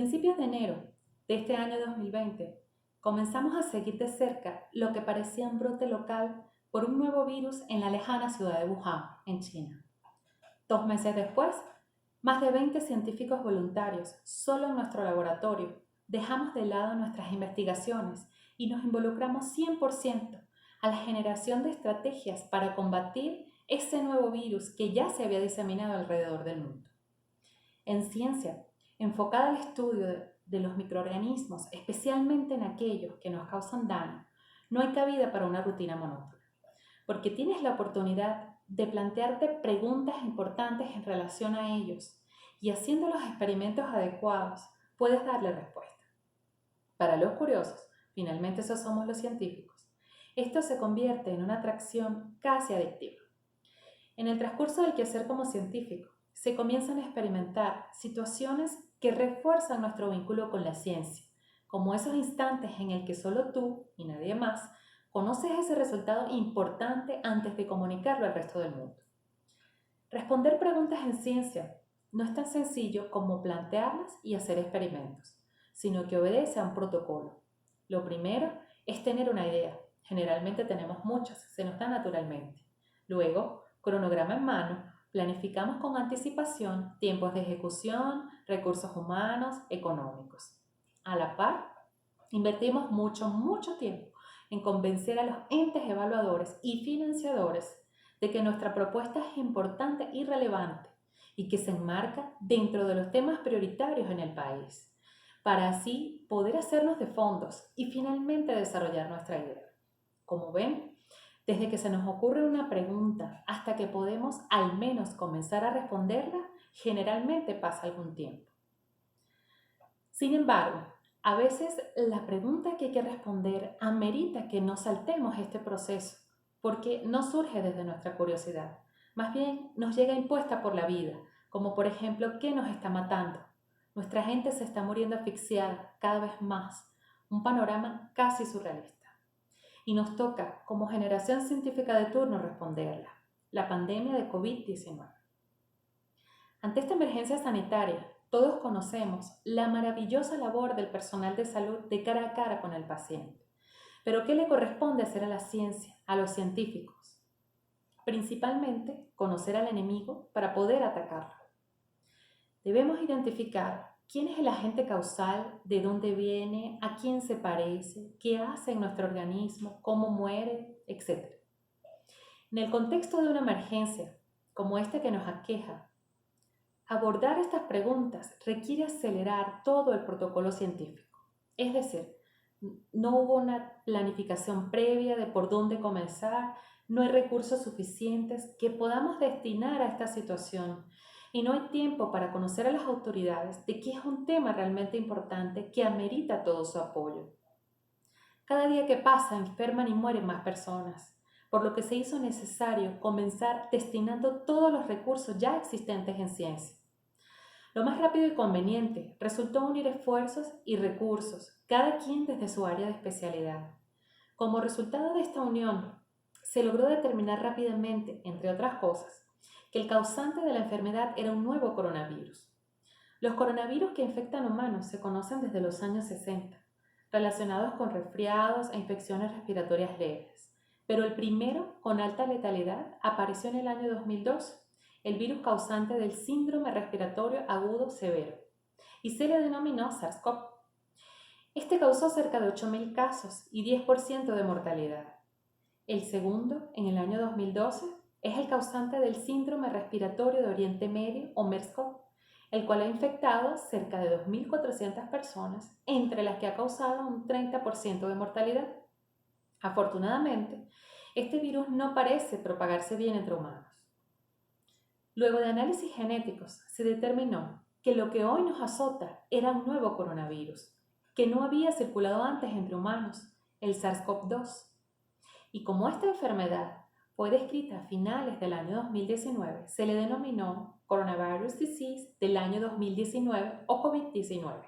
principios de enero de este año 2020, comenzamos a seguir de cerca lo que parecía un brote local por un nuevo virus en la lejana ciudad de Wuhan, en China. 2 meses después, más de 20 científicos voluntarios, solo en nuestro laboratorio, dejamos de lado nuestras investigaciones y nos involucramos 100% a la generación de estrategias para combatir ese nuevo virus que ya se había diseminado alrededor del mundo. En ciencia, enfocada al estudio de los microorganismos, especialmente en aquellos que nos causan daño, no hay cabida para una rutina monótona, porque tienes la oportunidad de plantearte preguntas importantes en relación a ellos y haciendo los experimentos adecuados puedes darle respuesta. Para los curiosos, finalmente esos somos los científicos, esto se convierte en una atracción casi adictiva. En el transcurso del quehacer como científico, se comienzan a experimentar situaciones que refuerzan nuestro vínculo con la ciencia, como esos instantes en el que solo tú y nadie más conoces ese resultado importante antes de comunicarlo al resto del mundo. Responder preguntas en ciencia no es tan sencillo como plantearlas y hacer experimentos, sino que obedece a un protocolo. Lo primero es tener una idea. Generalmente tenemos muchas, se nos da naturalmente. Luego, cronograma en mano, planificamos con anticipación tiempos de ejecución, recursos humanos, económicos. A la par, invertimos mucho tiempo en convencer a los entes evaluadores y financiadores de que nuestra propuesta es importante y relevante y que se enmarca dentro de los temas prioritarios en el país, para así poder hacernos de fondos y finalmente desarrollar nuestra idea. Como ven, desde que se nos ocurre una pregunta hasta que podemos al menos comenzar a responderla, generalmente pasa algún tiempo. Sin embargo, a veces la pregunta que hay que responder amerita que no saltemos este proceso, porque no surge desde nuestra curiosidad, más bien nos llega impuesta por la vida, como por ejemplo, ¿qué nos está matando? Nuestra gente se está muriendo asfixiada cada vez más, un panorama casi surrealista. Y nos toca, como generación científica de turno, responderla, la pandemia de COVID-19. Ante esta emergencia sanitaria, todos conocemos la maravillosa labor del personal de salud de cara a cara con el paciente. Pero ¿qué le corresponde hacer a la ciencia, a los científicos? Principalmente, conocer al enemigo para poder atacarlo. Debemos identificar quién es el agente causal, de dónde viene, a quién se parece, qué hace en nuestro organismo, cómo muere, etc. En el contexto de una emergencia como esta que nos aqueja, abordar estas preguntas requiere acelerar todo el protocolo científico. Es decir, no hubo una planificación previa de por dónde comenzar, no hay recursos suficientes que podamos destinar a esta situación y no hay tiempo para conocer a las autoridades de que es un tema realmente importante que amerita todo su apoyo. Cada día que pasa enferman y mueren más personas, por lo que se hizo necesario comenzar destinando todos los recursos ya existentes en ciencia. Lo más rápido y conveniente resultó unir esfuerzos y recursos, cada quien desde su área de especialidad. Como resultado de esta unión, se logró determinar rápidamente, entre otras cosas, que el causante de la enfermedad era un nuevo coronavirus. Los coronavirus que infectan humanos se conocen desde los años 60, relacionados con resfriados e infecciones respiratorias leves, pero el primero con alta letalidad apareció en el año 2002, el virus causante del síndrome respiratorio agudo severo, y se le denominó SARS-CoV. Este causó cerca de 8.000 casos y 10% de mortalidad. El segundo, en el año 2012, es el causante del síndrome respiratorio de Oriente Medio o MERS-CoV, el cual ha infectado cerca de 2.400 personas, entre las que ha causado un 30% de mortalidad. Afortunadamente, este virus no parece propagarse bien entre humanos. Luego de análisis genéticos, se determinó que lo que hoy nos azota era un nuevo coronavirus, que no había circulado antes entre humanos, el SARS-CoV-2. Y como esta enfermedad fue descrita a finales del año 2019, se le denominó Coronavirus Disease del año 2019 o COVID-19.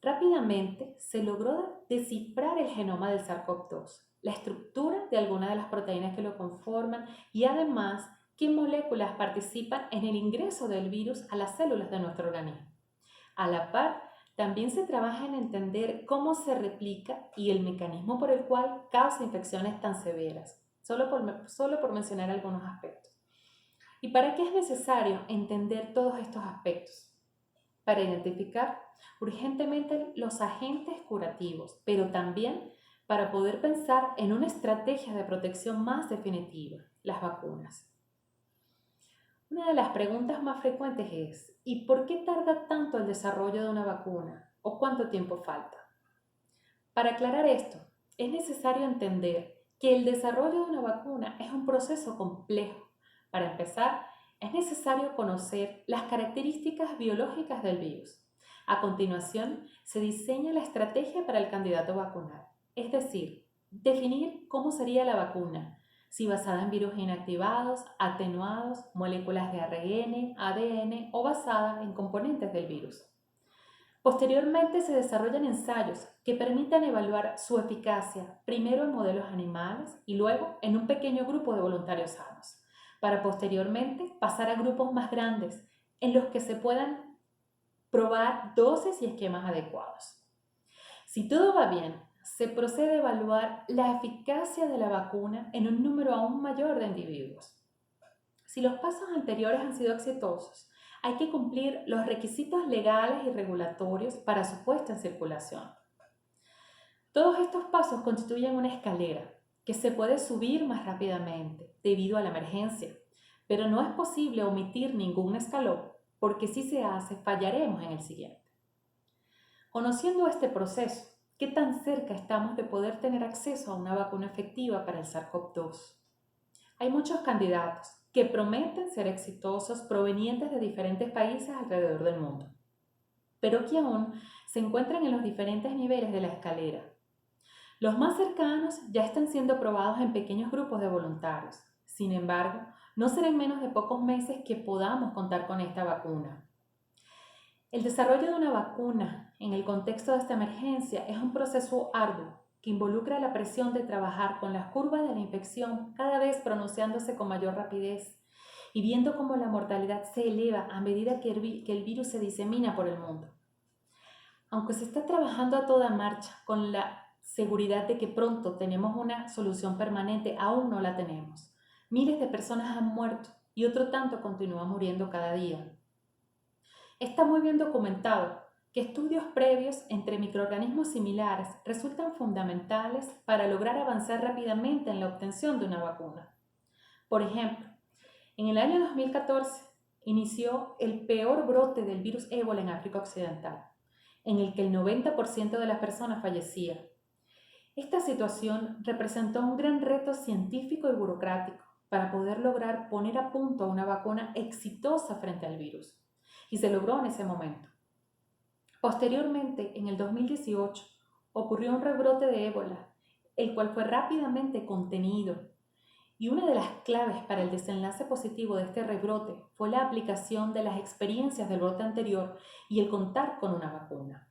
Rápidamente se logró descifrar el genoma del SARS-CoV-2, la estructura de algunas de las proteínas que lo conforman y además qué moléculas participan en el ingreso del virus a las células de nuestro organismo. A la par, también se trabaja en entender cómo se replica y el mecanismo por el cual causa infecciones tan severas, solo por mencionar algunos aspectos. ¿Y para qué es necesario entender todos estos aspectos? Para identificar urgentemente los agentes curativos, pero también para poder pensar en una estrategia de protección más definitiva, las vacunas. Una de las preguntas más frecuentes es, ¿y por qué tarda tanto el desarrollo de una vacuna? ¿O cuánto tiempo falta? Para aclarar esto, es necesario entender que el desarrollo de una vacuna es un proceso complejo. Para empezar, es necesario conocer las características biológicas del virus. A continuación, se diseña la estrategia para el candidato vacunal, es decir, definir cómo sería la vacuna, si basada en virus inactivados, atenuados, moléculas de ARN, ADN o basada en componentes del virus. Posteriormente se desarrollan ensayos que permitan evaluar su eficacia, primero en modelos animales y luego en un pequeño grupo de voluntarios sanos, para posteriormente pasar a grupos más grandes en los que se puedan probar dosis y esquemas adecuados. Si todo va bien, se procede a evaluar la eficacia de la vacuna en un número aún mayor de individuos. Si los pasos anteriores han sido exitosos, hay que cumplir los requisitos legales y regulatorios para su puesta en circulación. Todos estos pasos constituyen una escalera que se puede subir más rápidamente debido a la emergencia, pero no es posible omitir ningún escalón porque si se hace fallaremos en el siguiente. Conociendo este proceso, ¿qué tan cerca estamos de poder tener acceso a una vacuna efectiva para el SARS-CoV-2? Hay muchos candidatos que prometen ser exitosos provenientes de diferentes países alrededor del mundo, pero que aún se encuentran en los diferentes niveles de la escalera. Los más cercanos ya están siendo probados en pequeños grupos de voluntarios. Sin embargo, no será en menos de pocos meses que podamos contar con esta vacuna. El desarrollo de una vacuna en el contexto de esta emergencia es un proceso arduo que involucra la presión de trabajar con las curvas de la infección cada vez pronunciándose con mayor rapidez y viendo cómo la mortalidad se eleva a medida que el virus se disemina por el mundo. Aunque se está trabajando a toda marcha con la seguridad de que pronto tenemos una solución permanente, aún no la tenemos. Miles de personas han muerto y otro tanto continúa muriendo cada día. Está muy bien documentado que estudios previos entre microorganismos similares resultan fundamentales para lograr avanzar rápidamente en la obtención de una vacuna. Por ejemplo, en el año 2014 inició el peor brote del virus ébola en África Occidental, en el que el 90% de las personas fallecía. Esta situación representó un gran reto científico y burocrático para poder lograr poner a punto una vacuna exitosa frente al virus, y se logró en ese momento. Posteriormente, en el 2018, ocurrió un rebrote de ébola, el cual fue rápidamente contenido, y una de las claves para el desenlace positivo de este rebrote fue la aplicación de las experiencias del brote anterior y el contar con una vacuna.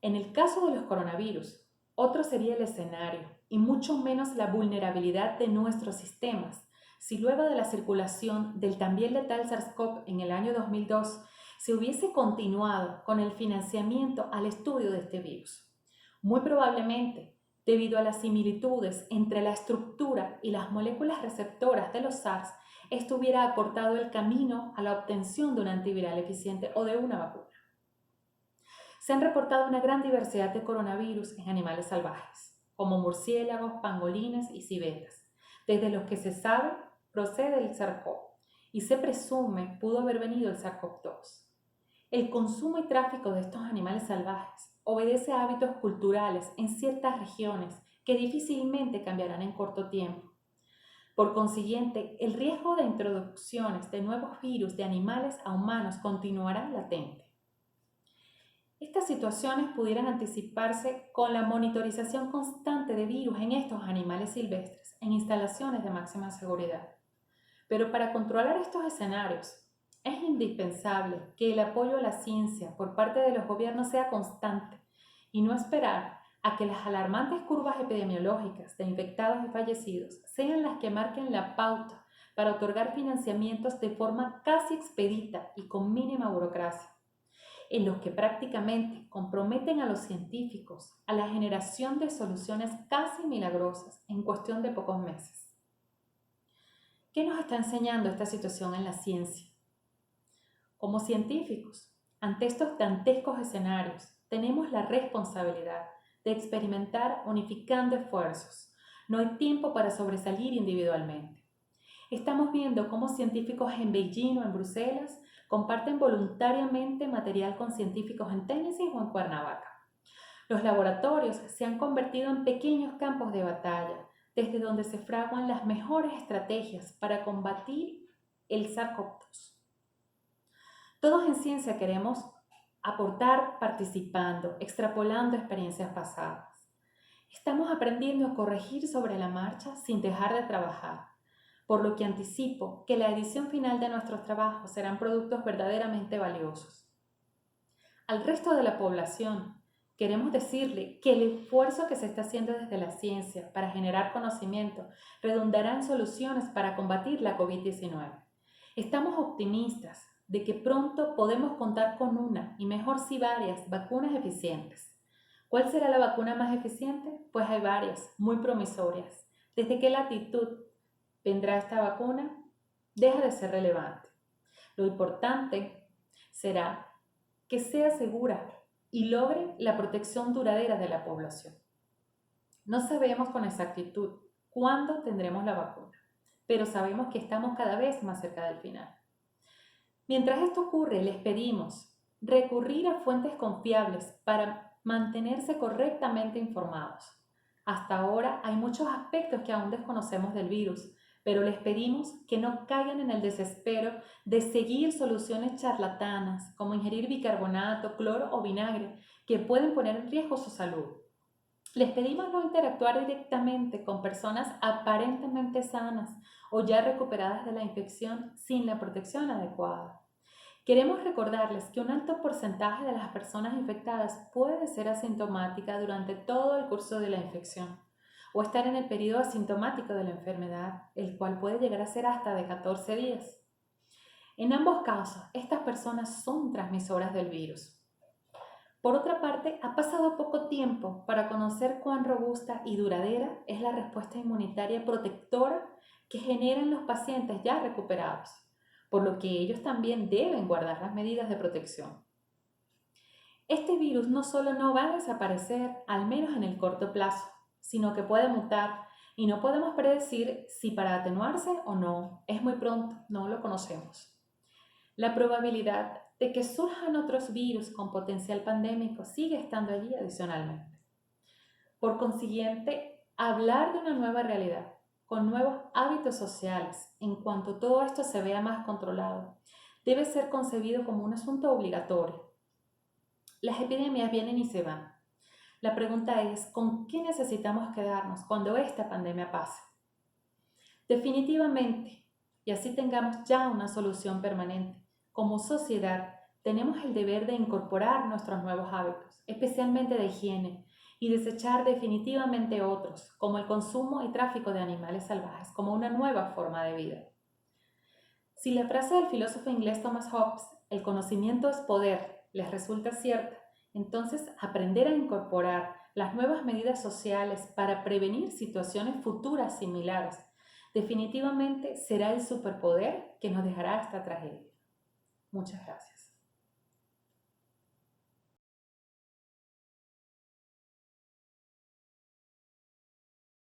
En el caso de los coronavirus, otro sería el escenario, y mucho menos la vulnerabilidad de nuestros sistemas, si luego de la circulación del también letal SARS-CoV en el año 2002 se hubiese continuado con el financiamiento al estudio de este virus. Muy probablemente, debido a las similitudes entre la estructura y las moléculas receptoras de los SARS, esto hubiera acortado el camino a la obtención de un antiviral eficiente o de una vacuna. Se han reportado una gran diversidad de coronavirus en animales salvajes, como murciélagos, pangolines y civetas, desde los que se sabe procede el SARS-CoV y se presume pudo haber venido el SARS-CoV-2. El consumo y tráfico de estos animales salvajes obedece a hábitos culturales en ciertas regiones que difícilmente cambiarán en corto tiempo. Por consiguiente, el riesgo de introducciones de nuevos virus de animales a humanos continuará latente. Estas situaciones pudieran anticiparse con la monitorización constante de virus en estos animales silvestres en instalaciones de máxima seguridad. Pero para controlar estos escenarios, es indispensable que el apoyo a la ciencia por parte de los gobiernos sea constante y no esperar a que las alarmantes curvas epidemiológicas de infectados y fallecidos sean las que marquen la pauta para otorgar financiamientos de forma casi expedita y con mínima burocracia. en los que prácticamente comprometen a los científicos a la generación de soluciones casi milagrosas en cuestión de pocos meses. ¿Qué nos está enseñando esta situación en la ciencia? Como científicos, ante estos dantescos escenarios, tenemos la responsabilidad de experimentar unificando esfuerzos. No hay tiempo para sobresalir individualmente. Estamos viendo cómo científicos en Beijing o en Bruselas comparten voluntariamente material con científicos en Tennessee o en Cuernavaca. Los laboratorios se han convertido en pequeños campos de batalla, desde donde se fraguan las mejores estrategias para combatir el SARS-CoV-2. Todos en ciencia queremos aportar participando, extrapolando experiencias pasadas. Estamos aprendiendo a corregir sobre la marcha sin dejar de trabajar, por lo que anticipo que la edición final de nuestros trabajos serán productos verdaderamente valiosos. Al resto de la población, queremos decirle que el esfuerzo que se está haciendo desde la ciencia para generar conocimiento redundará en soluciones para combatir la COVID-19. Estamos optimistas de que pronto podemos contar con una, y mejor si varias, vacunas eficientes. ¿Cuál será la vacuna más eficiente? Pues hay varias, muy promisorias. ¿Desde qué latitud vendrá esta vacuna? Deja de ser relevante. Lo importante será que sea segura y logre la protección duradera de la población. No sabemos con exactitud cuándo tendremos la vacuna, pero sabemos que estamos cada vez más cerca del final. Mientras esto ocurre, les pedimos recurrir a fuentes confiables para mantenerse correctamente informados. Hasta ahora hay muchos aspectos que aún desconocemos del virus, pero les pedimos que no caigan en el desespero de seguir soluciones charlatanas como ingerir bicarbonato, cloro o vinagre que pueden poner en riesgo su salud. Les pedimos no interactuar directamente con personas aparentemente sanas o ya recuperadas de la infección sin la protección adecuada. Queremos recordarles que un alto porcentaje de las personas infectadas puede ser asintomática durante todo el curso de la infección o estar en el periodo asintomático de la enfermedad, el cual puede llegar a ser hasta de 14 días. En ambos casos, estas personas son transmisoras del virus. Por otra parte, ha pasado poco tiempo para conocer cuán robusta y duradera es la respuesta inmunitaria protectora que generan los pacientes ya recuperados, por lo que ellos también deben guardar las medidas de protección. Este virus no solo no va a desaparecer, al menos en el corto plazo, sino que puede mutar y no podemos predecir si para atenuarse o no. Es muy pronto, no lo conocemos. La probabilidad de que surjan otros virus con potencial pandémico sigue estando allí adicionalmente. Por consiguiente, hablar de una nueva realidad, con nuevos hábitos sociales, en cuanto todo esto se vea más controlado, debe ser concebido como un asunto obligatorio. Las epidemias vienen y se van. La pregunta es, ¿con qué necesitamos quedarnos cuando esta pandemia pase? Definitivamente, y así tengamos ya una solución permanente, como sociedad tenemos el deber de incorporar nuestros nuevos hábitos, especialmente de higiene, y desechar definitivamente otros, como el consumo y tráfico de animales salvajes, como una nueva forma de vida. Si la frase del filósofo inglés Thomas Hobbes, el conocimiento es poder, les resulta cierta, entonces aprender a incorporar las nuevas medidas sociales para prevenir situaciones futuras similares definitivamente será el superpoder que nos dejará esta tragedia. Muchas gracias.